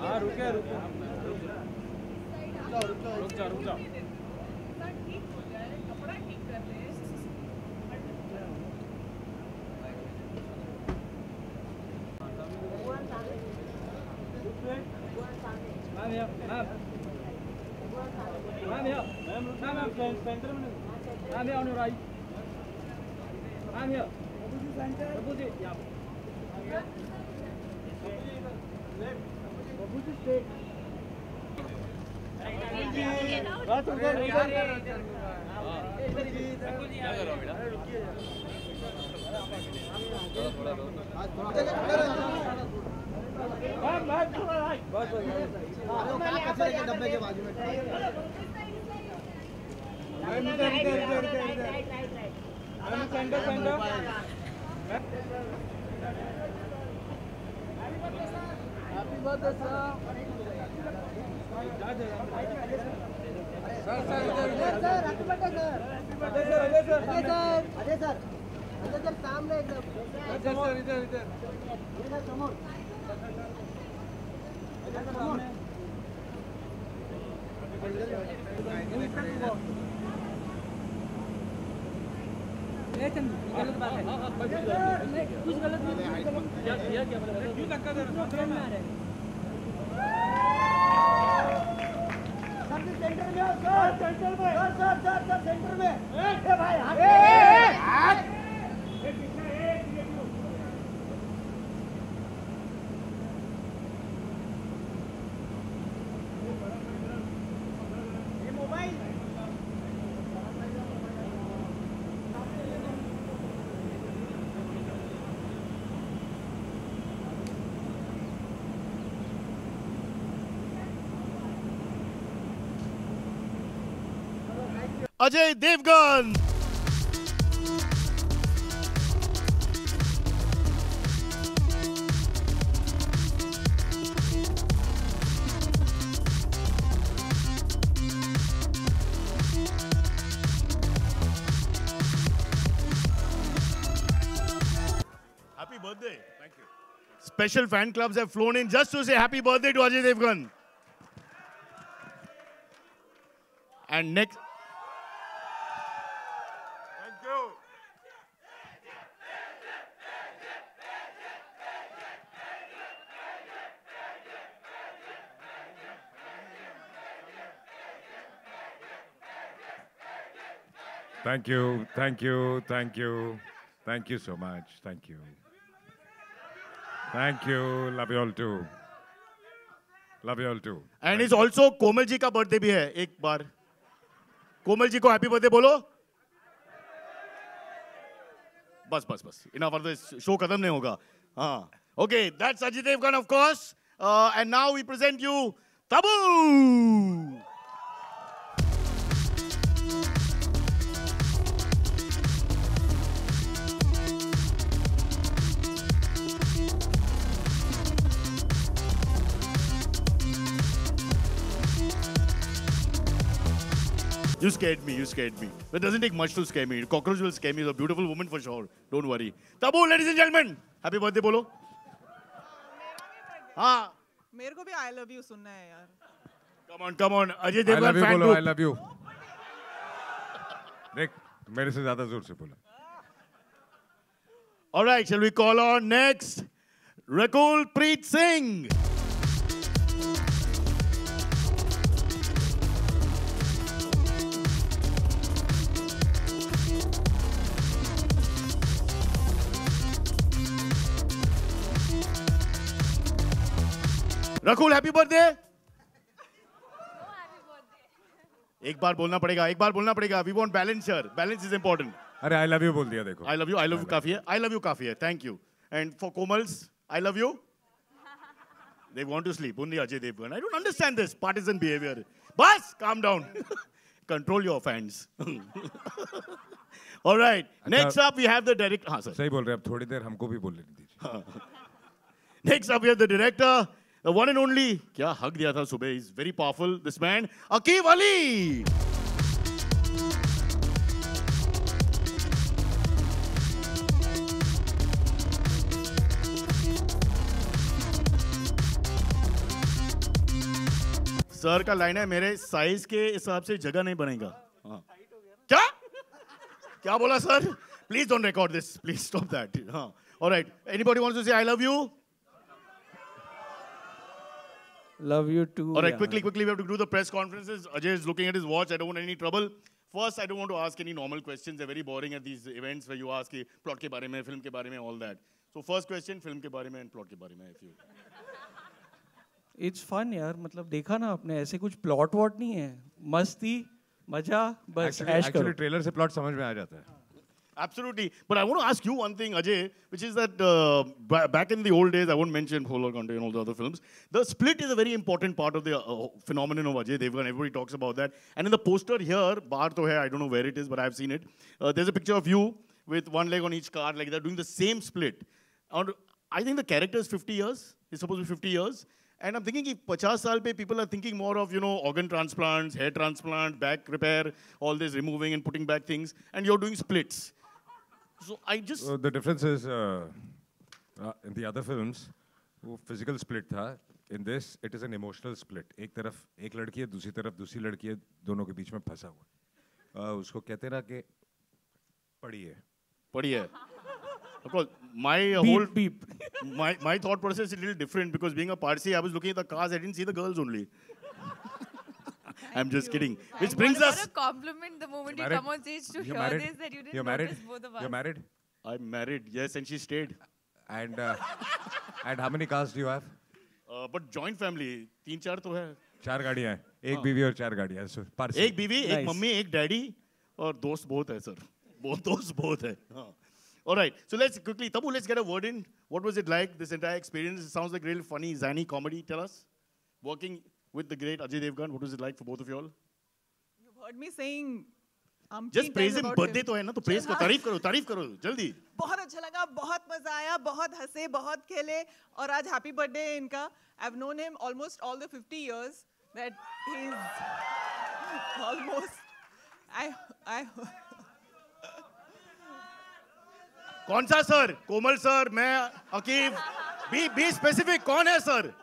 हाँ रुके रुके रुक जा रुक जा। Center में I'm here on your right. I'm here. Babuji, yeah. Babuji, straight. बात हो गई क्या करो बेटा बस कचरे के डब्बे के बाजू में happy birthday sir sir happy birthday sir Ajay sir सामने एकदम सर इधर समोर गलत बात है कुछ गलत नहीं क्या किया क्या क्यों धक्का दे रहे सेंटर में सर सेंटर में ए भाई ये mobile Ajay Devgan. Happy birthday. Thank you. Special fan clubs have flown in just to say happy birthday to Ajay Devgan. And next. Thank you, thank you, thank you. Thank you so much. Thank you. Thank you. Love you all too. Love you all too. And it's also Komal ji का birthday भी है एक बार. कोमल जी को happy birthday बोलो. बस. Enough of this. Show खत्म नहीं होगा. हाँ. Okay, that's Ajay Devgan of course. And now we present you Tabu. You scared me. That doesn't take much to scare me. Cockroach will scare me. He's a beautiful woman for sure. Don't worry. Tabu, ladies and gentlemen. Happy birthday, bolo. हाँ. मेरे को भी I love you सुनना है यार. Come on. Ajay Devgan fan बोलो, group. I love you. देख, मेरे से ज़्यादा जोर से बोला. All right, shall we call on next Rakul Preet Singh. Rakul, happy birthday. एक बार बोलना पड़ेगा. We want balance here. Balance is important. अरे I love you बोल दिया देखो. I love you काफी है. I love you काफी है. Thank you. And for Komals, I love you. They want to sleep. Only Ajay Devgan. I don't understand this partisan behavior. Bas, calm down. Control your fans. All right. Next up, we have the director. हाँ sir. सही बोल रहे हैं. अब थोड़ी देर हमको भी बोलने दीजिए. Next up, we have the director. The one and only, क्या hug दिया था सुबह. He's very powerful. This man, Aqib Ali. Sir का लाइन है मेरे साइज के हिसाब से जगह नहीं बनेगा. हाँ. क्या क्या बोला sir? Please don't record this, please stop that. हाँ. ऑलराइट, एनीबॉडी वांट्स टू से I love you? Love you too. Alright, yaar. quickly, we have to do the press conferences. Ajay is looking at his watch. I don't want any trouble. First, I don't want to ask any normal questions. They're very boring at these events where you ask plot के बारे में, film के बारे में, all that. So first question, film के बारे में and plot के बारे में, if you. It's fun यार, मतलब देखा ना आपने, ऐसे कुछ plot वॉट नहीं है, मस्ती, मजा, बस ऐश करो. Actually ट्रेलर से प्लॉट समझ में आ जाता है. Absolutely. But I want to ask you one thing, Ajay, which is that back in the old days, I won't mention Polar Country and all the other films, the split is a very important part of the phenomenon of Ajay Devgan. Everybody talks about that. And in the poster here, bar to hai, I don't know where it is, but I've seen it. There's a picture of you with one leg on each card, like they're doing the same split. And I think the character is 50 years. He's supposed to be 50 years. And I'm thinking, if 50 saal pe people are thinking more of, organ transplants, hair transplant, back repair, all this removing and putting back things, and you're doing splits. So I just... The difference is, in the other films, वो physical split था. In this, it is an emotional split. एक तरफ एक लड़की है, दूसरी तरफ दूसरी लड़की है, दोनों के बीच में फंसा हुआ है. उसको कहते हैं ना कि पड़ी है. पड़ी है. Of course, my whole my thought process is a little different because being a Parsi, I was looking at the cars, I didn't see the girls only. I'm just kidding. Which brings us. What a compliment the moment you come on stage to hear this that you didn't notice both of us. You're married? I'm married, yes, and she stayed. And how many cars do you have? But joint family, 3-4 तो है. 4 गाड़ियाँ हैं. एक बीवी और 4 गाड़ियाँ. So Parsi. एक बीवी, एक मम्मी, एक डैडी और दोस्त बहुत है सर. बहुत दोस्त बहुत है. All right, so let's quickly, Tabu, let's get a word in. What was it like, this entire experience? It sounds like really funny, zany comedy. Tell us. Working with the great Ajay Devgan, what was it like for both of you all? You've heard me saying just praise him. Birthday तो है ना, तो praise करो, तारीफ करो, जल्दी. बहुत अच्छा लगा, बहुत मजा आया, बहुत हंसे, बहुत खेले, और आज happy birthday है इनका. I've known him almost all the 50 years that he's almost. I कौन सा सर? कोमल सर, मैं, अकीब. Be specific. कौन है sir?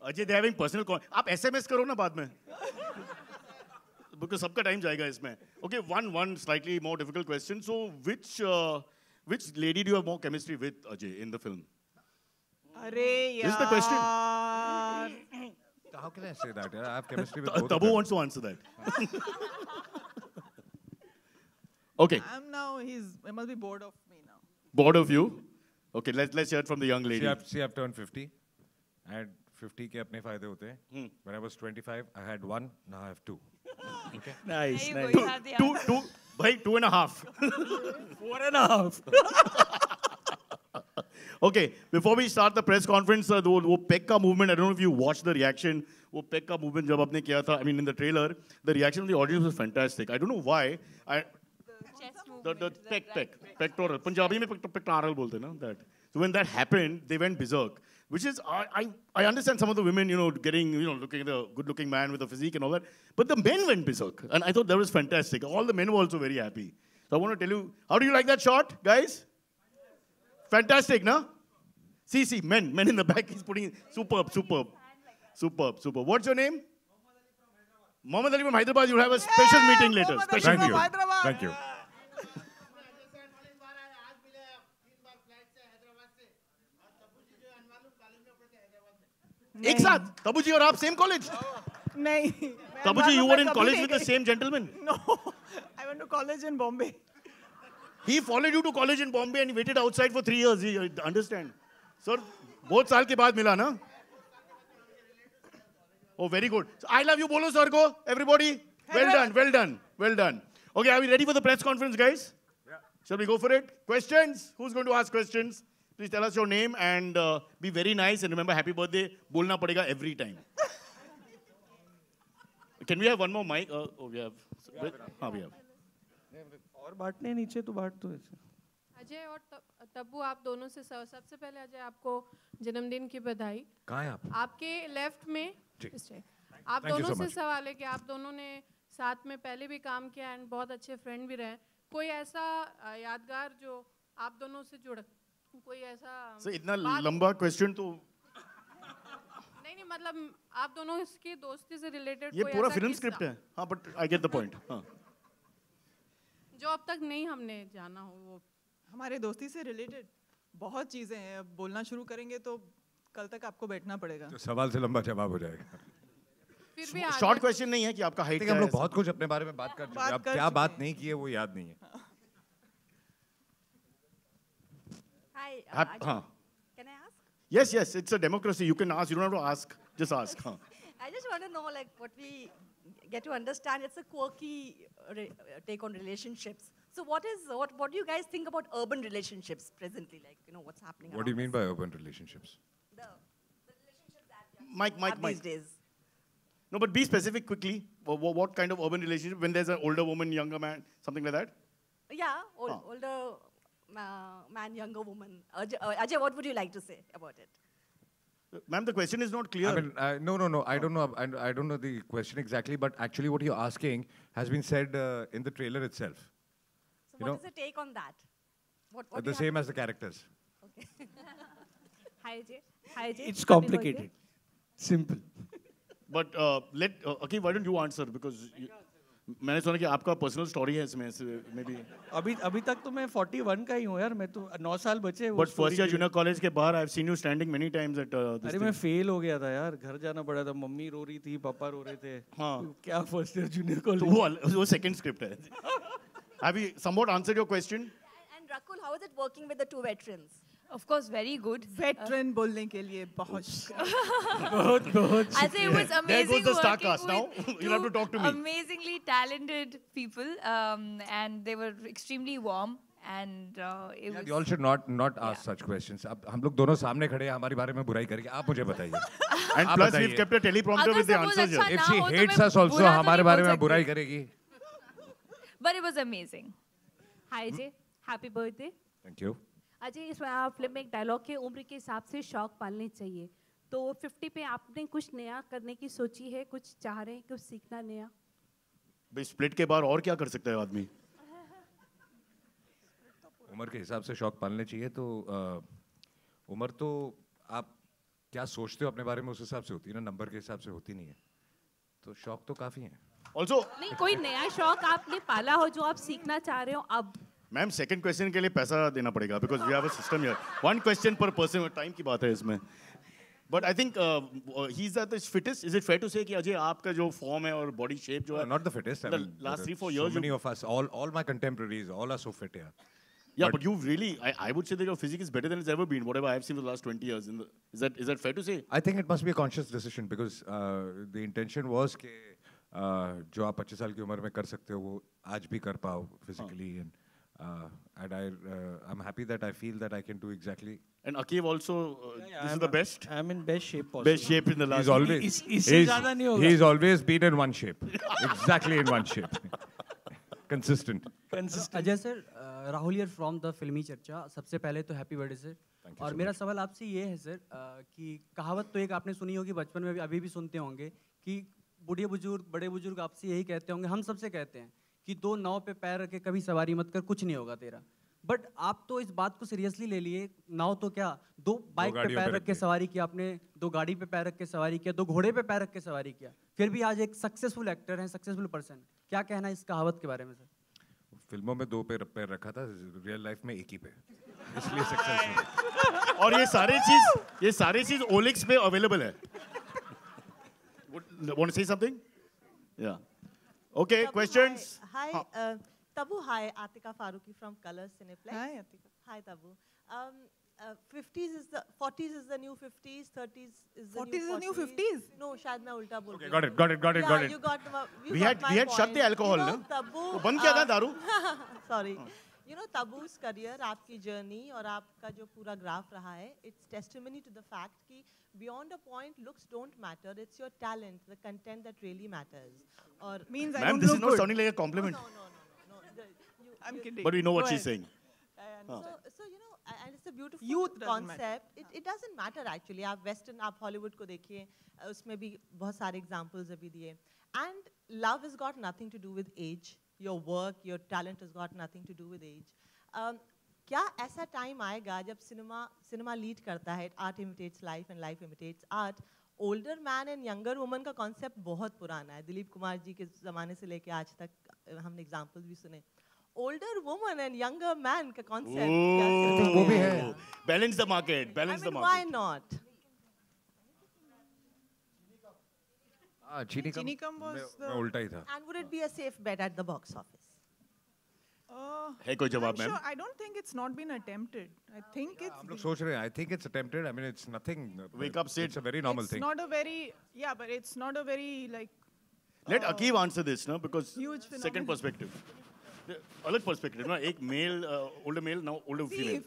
Ajay they having personal call. आप SMS करो ना बाद में. Because सबका टाइम जाएगा इसमें. Okay, one slightly more difficult question. So which lady do you have more chemistry with, Ajay, in the film? अरे यार. This is the question. How can I say that? I have chemistry with both. Tabu wants to answer that. Okay. He must be bored of me now. Bored of you? Okay, let's hear it from the young lady. See, I've turned 50. And 50 के अपने फायदे होते हैं. When I was 25, I had 1. Now I have 2. Okay. Nice. Two, भाई 2.5. 4.5. Okay, before we start the press conference, वो Pekka movement, I don't know if you watched the reaction. वो Pekka movement जब आपने किया था, I mean in the trailer, the reaction of the audience was fantastic. I don't know why. The pectoral. Punjabi में pectoral बोलते हैं ना, that. So when that happened, they went berserk. Which is, I understand some of the women, getting, looking at a good-looking man with a physique and all that. But the men went berserk. And I thought that was fantastic. All the men were also very happy. So I want to tell you, how do you like that shot, guys? Fantastic, no? See, men in the back, he's putting, superb. What's your name? Mohammed Ali from Hyderabad. You'll have a special meeting later. Special meeting. Thank you. एक साथ तबू जी और आप same college? नहीं. तबू जी, you were in college with the same gentleman? No, I went to college in Bombay. He followed you to college in Bombay and he waited outside for 3 years. You understand? Sir, बहुत साल के बाद मिला ना? Oh, very good. So, I love you, bolo sir ko, everybody. Well done. Okay, are we ready for the press conference, guys? Yeah. Shall we go for it? Questions? Who's going to ask questions? Please tell us your name and be very nice and remember happy birthday. बोलना पड़ेगा every time. Can we have one more mic? We have. We have. और बांटने नीचे तो बांट दो ऐसे. अजय और तब्बू, आप दोनों से सबसे पहले अजय आपको जन्मदिन की बधाई. कहाँ हैं आप? आपके लेफ्ट में. आप दोनों से सवाल है कि आप दोनों ने साथ में पहले भी काम किया एंड बहुत अच्छे फ्रेंड भी रहे. कोई ऐसा यादगार जो आप दोनों से जुड़ा, कोई ऐसा. इतना लंबा क्वेश्चन तो मतलब आप दोनों इसकी दोस्ती से रिलेटेड ये कोई पूरा ऐसा फिल्म किस्सा स्क्रिप्ट है. हाँ, but I get the point. हाँ. जो अब तक नहीं हमने जाना हो वो. हमारे दोस्ती से रिलेटेड बहुत चीजें हैं. अब बोलना शुरू करेंगे तो कल तक आपको बैठना पड़ेगा. तो सवाल से लंबा जवाब हो जाएगा. फिर भी शॉर्ट क्वेश्चन नहीं है कि आपका हाइट क्या हम है. लोग बहुत कुछ अपने बारे में बात कर चुके हैं. अब क्या बात नहीं की है वो याद नहीं है. Hi. हाँ. Can I ask? Yes, yes. It's a democracy. You can ask. You don't have to ask. Just ask. हाँ. I just want to know, like, what we get to understand. It's a quirky take on relationships. So, what do you guys think about urban relationships presently? Like, you know, what's happening? What do you around mean by urban relationships? the relationships that Mike. these days? No, but be specific quickly. What kind of urban relationship? When there's an older woman, younger man, something like that? Yeah, older man, younger woman. Ajay, what would you like to say about it? Ma'am, the question is not clear. I mean, no. I don't know. I don't know the question exactly, but actually, what you're asking has been said in the trailer itself. So, You what know, is the take on that? What do the you have same to as the say? characters. Okay. Hi, Ajay. Hi, Ajay. It's Happy complicated. birthday. Simple. But okay, why don't you answer? Because मैंने सुना कि आपका personal story है इसमें may be. अभी तक तो मैं 41 का ही हूँ यार. मैं तो 9 साल बचे. But first year junior college के बाहर I have seen you standing many times at अरे मैं फेल हो गया था यार. घर जाना पड़ा था. मम्मी रो रही थी, पापा रो रहे थे. हाँ. क्या फर्स्ट ईयर जूनियर कॉलेज. वो सेकंड स्क्रिप्ट है. Have you somewhat answered your question? And Rakul, how is it working with the two veterans? Of course, very good. Veteran बोलने के लिए बहुत. I say it was There amazing goes the star working cast. Now with you'll have to two talk to me. amazingly talented people, and they were extremely warm, and it was. You all should not ask such questions. अब हम लोग दोनों सामने खड़े हैं हमारे बारे में बुराई करेंगे. आप मुझे बताइए. And आप plus बताइए. we've kept a teleprompter अगर with the suppose answers अच्छा here. If ना she हो तो hates मैं us also, बुरा तो हमारे नहीं बारे बोल में सकती. बुराई करेगी. But it was amazing. Hi Ajay, happy birthday. Thank you. Ajay, इसमें आप फिल्म में एक डायलॉग के उम्र के हिसाब से शौक पालने चाहिए. तो 50 पे आपने कुछ नया करने की सोची है, कुछ चाह रहे हैं, कुछ सीखना नया? भाई स्प्लिट के बाद और क्या कर सकता है आदमी? उम्र के हिसाब से शौक पालने चाहिए तो उम्र तो आप क्या सोचते हो अपने बारे में उस हिसाब से होती है ना. नंबर के हिसाब से होती नहीं है. तो शौक तो काफी हैं. Also, नहीं, कोई नया शौक आपने पाला हो जो आप सीखना चाह रहे हो अब? मैम सेकंड क्वेश्चन के लिए पैसा देना पड़ेगा because we have a system here. One question per person. Time की बात है इसमें. But I think he is the fittest. Is it fair to say कि अजय आपका जो फॉर्म है और बॉडी शेप जो है Not the fittest. I the mean, last 3-4 so years many of us, all my contemporaries, all are so fit here. yeah but you really I would say that your physique is better than it's ever been whatever I have seen for the last 20 years is that fair to say? I think it must be a conscious decision because the intention was कि जो आप 25 साल की उम्र में कर सकते हो वो आज भी कर पाओ physically and I'm happy that I feel that I can do exactly. And Akiv also this is the best. I'm in best shape possible. Best shape in the last. He's always इससे ज़्यादा नहीं होगा. he's always been in one shape. Exactly in one shape. Consistent. Ajay sir, Rahul here from the फिल्मी चर्चा. सबसे पहले तो happy birthday sir. और मेरा सवाल आपसे ये है सर कि कहावत तो एक आपने सुनी होगी बचपन में भी, अभी भी सुनते होंगे कि बूढ़े बुजुर्ग बड़े बुजुर्ग आपसे यही कहते होंगे, हम सबसे कहते हैं कि 2 नाव पे पैर रख के कभी सवारी मत कर, कुछ नहीं होगा तेरा. बट आप तो इस बात को सीरियसली ले लिए. नाव तो क्या, 2 बाइक पे पैर रख के सवारी किया आपने, 2 गाड़ी पे पैर रख के सवारी किया, 2 घोड़े पे पैर रख के सवारी किया. फिर भी आज एक सक्सेसफुल एक्टर हैं, सक्सेसफुल पर्सन. क्या कहना है इस कहावत के बारे में सर? फिल्मों में 2 पैर रखा था, रियल लाइफ में 1 ही पे, इसलिए सक्सेसफुल. और ये सारे चीज OLX पे अवेलेबल है. Want to say something? Yeah. Okay, questions? Hi, Tabu. Hi, Atika Faruqi from Colors Cineplex. Hi, Atika. Hi, Tabu. 40s is the new 50s, 30s is the 40s is the new 40s. 50s? No, शायद मैं उल्टा बोल रही हूँ. Got it. Yeah, you got We got had my shut point. the alcohol, You know, no? Tabu, वो बंद किया था दारू. Sorry. You know, Tabu's career, आपकी journey और आपका जो पूरा ग्राफ रहा है, it's testimony to the fact कि beyond a point, looks don't matter. It's your talent, the content that really matters. और Means I Ma'am, don't this look is not good. sounding like a compliment. No. I'm kidding. But we know what Go she's ahead. saying. So you know, and it's a beautiful Youth doesn't concept. It doesn't matter actually. आप Western, आप Hollywood को देखिए, उसमें भी बहुत सारे examples अभी दिए. And love has got nothing to do with age. Your work, your talent has got nothing to do with age. क्या ऐसा time आएगा जब सिनेमा लीड करता है, art imitates life and life imitates art, older man and younger woman का concept बहुत पुराना है, दिलीप कुमार जी के ज़माने से लेके आज तक हमने एग्जाम्पल्स भी सुने. Older woman and younger man का कॉन्सेप्ट वो भी है. Balance the market, balance the market. Why not? चीनी कम was मैं उल्टा ही था. And would it be a safe bet at the box office? है कोई जवाब ma'am? I don't think it's not been attempted. I think it's. हम लोग सोच रहे हैं. I think it's attempted. I mean, it's nothing. Wake up, Sid. It's a very normal It's thing. not a very, yeah, but it's not a very like. Let Akeem answer this, no? Because Huge second phenomenon. perspective. अलग perspective, ना? एक male, older male, now older female.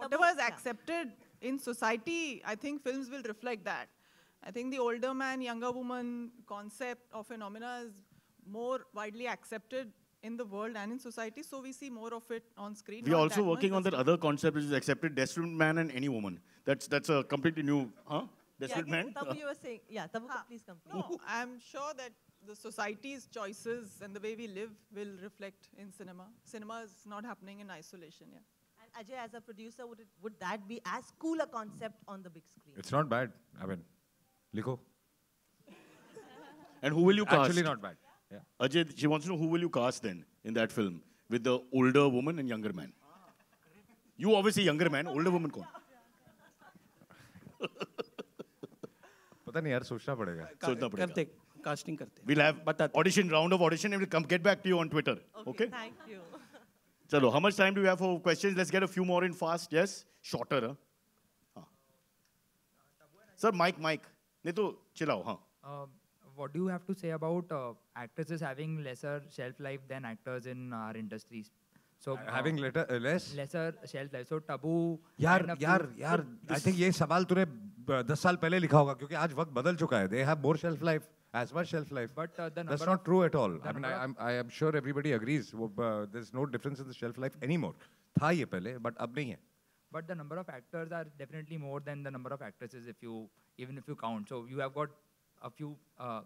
Whatever is accepted in society, I think films will reflect that. I think the older man, younger woman concept or phenomena is more widely accepted in the world and in society, so we see more of it on screen. We are Not also that working much, on that other concept which is accepted, desperate man and any woman. That's a completely new, huh? Desperate man? Tabu, you were saying, yeah, Tabu, please complete. No, I'm sure that the society's choices and the way we live will reflect in cinema. Cinema is not happening in isolation, yeah. And Ajay, as a producer, would that be as cool a concept on the big screen? It's not bad. I mean, लिखो. And who will you cast? Actually not bad. Yeah. Ajay, she wants to know who will you cast then in that film with the older woman and younger man? You obviously younger man, older woman कौन? पता नहीं यार सोचना पड़ेगा. सोचना पड़ेगा. करते casting करते. We'll have audition, round of audition, and we'll come get back to you on Twitter. Okay? Thank you. Chalo, how much time do we have for questions? Let's get a few more in fast. Yes? Shorter, huh? Sir, mic. नहीं तो चिल्लाओ, हाँ. What do you have to say about actresses having lesser shelf life than actors in our industries? So having less shelf life. So taboo. यार I think ये सवाल तूने 10 साल पहले लिखा होगा क्योंकि आज वक्त बदल चुका है. They have more shelf life, as much shelf life. But that's not true at all. I mean, I am sure everybody agrees. There's no difference in the shelf life anymore. था ये पहले, but अब नहीं है. But the number of actors are definitely more than the number of actresses even if you count. So you have got a few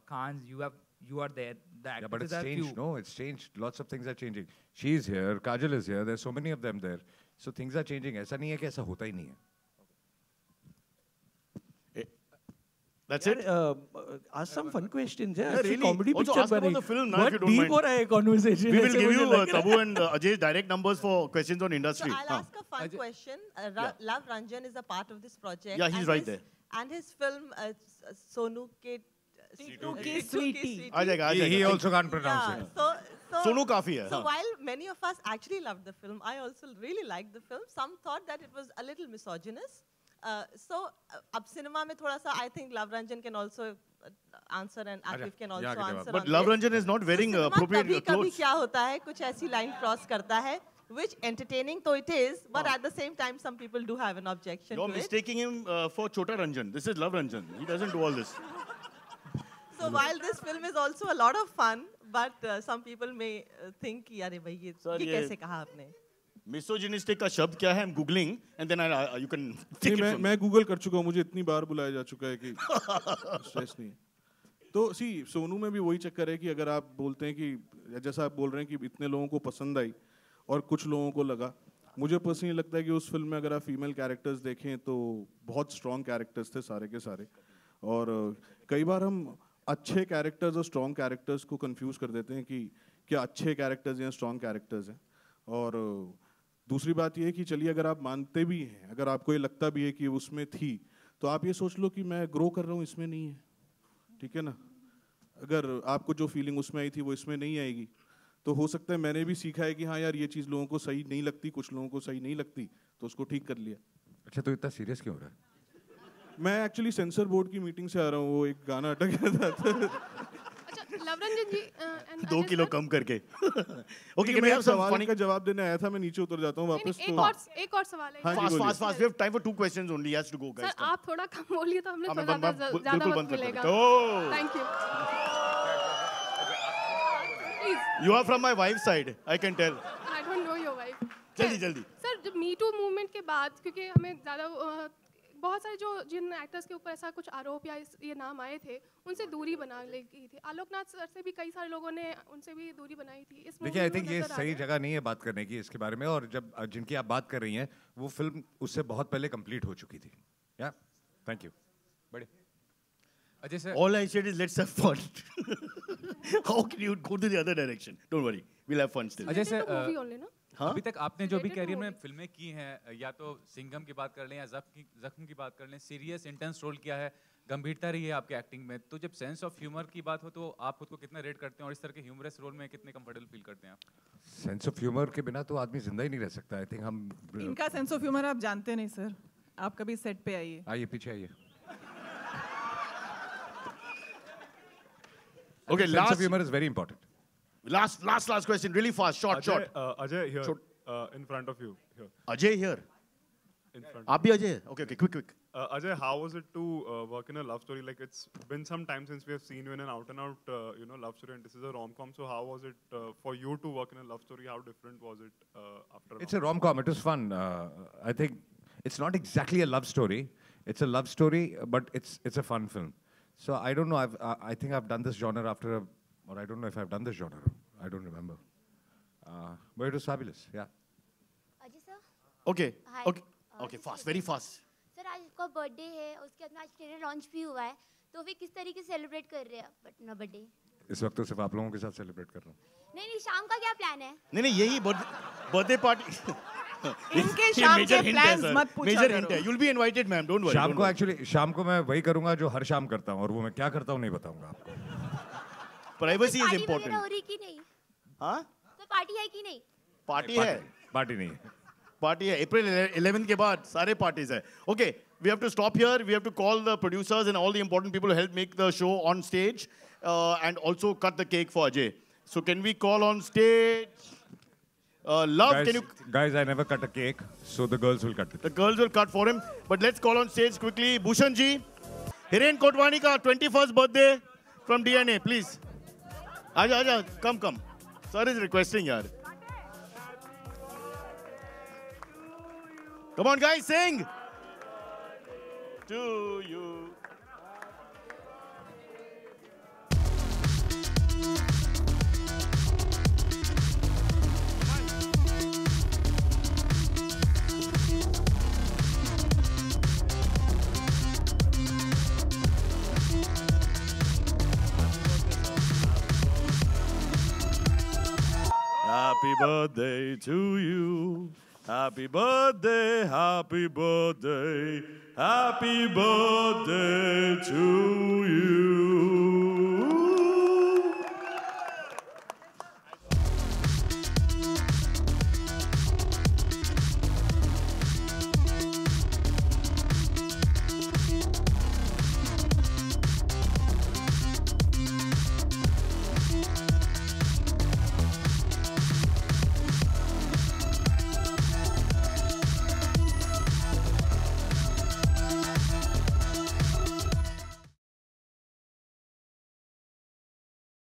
Khans, you are there. The actresses But it's are changed. few. No, it's changed. Lots of things are changing. She's here, Kajal is here. There's so many of them there. So things are changing. ऐसा नहीं है कि ऐसा होता ही नहीं है. That's it? Ask some fun questions. Yeah, really. Comedy Also picture ask about बनी. the film, na, if बहुत you don't deep mind. हो रहा है conversation. We will ऐसे give मुझे you लग रहा है. Tabu and Ajay's direct numbers for questions on industry. So I'll हाँ. ask a fun question. Love Ranjan is a part of this project. Yeah, he's right there. And his film, Sonu Ke... Sweetie. आ जाएगा. He also can't pronounce Yeah, it. so Sonu काफी है. So हाँ. while many of us actually loved the film, I also really liked the film. Some thought that it was a little misogynist. अब cinema में थोड़ा सा, I think Love Ranjan can also answer and Akif can also answer. But Love Ranjan is not wearing appropriate कभी clothes. क्या होता है, कुछ ऐसी line cross करता है, which entertaining though it is, but at the same time some people do have an objection You're to it. mistaking him for Chota Ranjan. This is Love Ranjan. He doesn't do all this. So while this film is also a lot of fun, but some people may think कि अरे भाई ये कैसे कहा आपने? Misogynistic का शब्द क्या है? I'm googling and then you can take it from मैं गूगल कर चुका हूँ. मुझे इतनी बार बुलाया जा चुका है कि स्ट्रेस नहीं है. तो सोनू में भी वही चक्कर है कि अगर आप बोलते हैं कि जैसा आप बोल रहे हैं कि इतने लोगों को पसंद आई और कुछ लोगों को लगा, मुझे पर्सनली लगता है कि उस फिल्म में अगर आप फीमेल कैरेक्टर्स देखें तो बहुत स्ट्रॉन्ग कैरेक्टर्स थे सारे के सारे. और कई बार हम अच्छे कैरेक्टर्स और स्ट्रॉन्ग कैरेक्टर्स को कंफ्यूज कर देते हैं कि क्या अच्छे कैरेक्टर्स या स्ट्रॉन्ग कैरेक्टर्स हैं. और दूसरी बात ये है कि चलिए अगर आप मानते भी हैं, अगर आपको ये लगता भी है कि उसमें थी, तो आप ये सोच लो कि मैं ग्रो कर रहा हूँ, इसमें नहीं है. ठीक है ना? अगर आपको जो फीलिंग उसमें आई थी वो इसमें नहीं आएगी, तो हो सकता है मैंने भी सीखा है कि हाँ यार ये चीज़ लोगों को सही नहीं लगती, कुछ लोगों को सही नहीं लगती, तो उसको ठीक कर लिया. अच्छा, तो इतना सीरियस क्यों हो रहा है? मैं एक्चुअली सेंसर बोर्ड की मीटिंग से आ रहा हूँ, वो एक गाना अटक गया था. लव रंजन जी 2 किलो कम करके. ओके, मैं एक सवाल का जवाब देने आया था, मैं नीचे उतर जाता हूँ वापस. एक और सवाल है. Fast. We have time for 2 questions only. He has to go, guys. Sir आप थोड़ा कम बोलिए तो हमें ज़्यादा वक्त मिलेगा. Thank you. You are from my wife's side. I can tell. I don't know your wife. जल्दी. सर जब मी टू मूवमेंट के बाद, क्योंकि हमें ज़्यादा बहुत सारे जिन एक्टर्स के ऊपर ऐसा कुछ आरोप या ये नाम आए थे, उनसे दूरी बना ली गई थी. आलोकनाथ सर से भी कई सारे लोगों ने उनसे भी दूरी बनाई थी. देखिए, आई थिंक ये सही जगह नहीं है बात करने की इसके बारे में. और जब जिनकी आप बात कर रही हैं वो फिल्म उससे बहुत पहले कंप्लीट हो चुकी थी. या थैंक यू. बड़े Ajay sir. All I said is let's have fun. How can you go to the other direction? Don't worry, we'll have fun still. Ajay sir हाँ? अभी तक आपने जो भी कैरियर में फिल्में की हैं, या तो सिंघम की बात कर लें या जख्म की बात कर लें, सीरियस इंटेंस रोल किया है, गंभीरता रही है आपके एक्टिंग में, तो जब सेंस ऑफ ह्यूमर की बात हो तो आप खुद को कितना रेट करते हैं और इस तरह के ह्यूमरस रोल में कितने कंफर्टेबल फील करते हैं आप? सेंस ऑफ ह्यूमर के बिना तो आदमी जिंदा ही नहीं रह सकता। आई थिंक हम इनका सेंस ऑफ ह्यूमर आप जानते नहीं सर, आप कभी सेट पे आइए। आइए पीछे आइए। Okay, sense of humor is very important. Last question, really fast, short. Ajay here, in front of you. Here. Ajay here. In front. आप भी Ajay? Okay, quick. Ajay, how was it to work in a love story? Like it's been some time since we have seen you in an out-and-out, love story, and this is a rom-com. So how was it for you to work in a love story? How different was it after? It's a rom-com. It was fun. I think it's not exactly a love story. It's a love story, but it's a fun film. So I don't know. I think I've done this genre or I don't know if I've done this genre. I don't remember. But it was fabulous. Yeah. Ajay sir. Okay. Hi. Okay. Fast. Very fast. Sir आज उसका birthday है, उसके बाद में आज trailer launch भी हुआ है, तो वे किस तरीके से सेलिब्रेट कर रहे हैं अपना बर्थडे? इस वक्त तो सिर्फ आप लोगों के साथ सेलिब्रेट कर रहा हूँ। नहीं, शाम का क्या प्लान है? नहीं, यही बर्थडे पार्टी। इनके शाम के प्लान्स मत पूछा मेजर करो। हिंट है। You'll be invited, ma'am. Don't worry. शाम को मैं वही करूंगा जो हर शाम करता हूँ, और वो मैं क्या करता हूँ नहीं बताऊंगा आपको। Privacy is party important. वगैरह हो रही कि नहीं? हाँ? तो पार्टी है कि नहीं? पार्टी है। पार्टी नहीं है। पार्टी है। April 11th के बाद सारे पार्टीज है। Okay, we have to stop here. We have to call the producers and all the important people who help make the show on stage, and also cut the cake for Ajay. So can we call on stage? Love, guys, can you? Guys, I never cut a cake, so the girls will cut it. The girls will cut for him. But let's call on stage quickly. Bhushan ji, Hiren Kotwani ka 21st birthday from DNA, please. Aja, come. Sir is requesting, yaar. Come on, guys, sing. To you. Happy birthday to you. Happy birthday, happy birthday, happy birthday to you.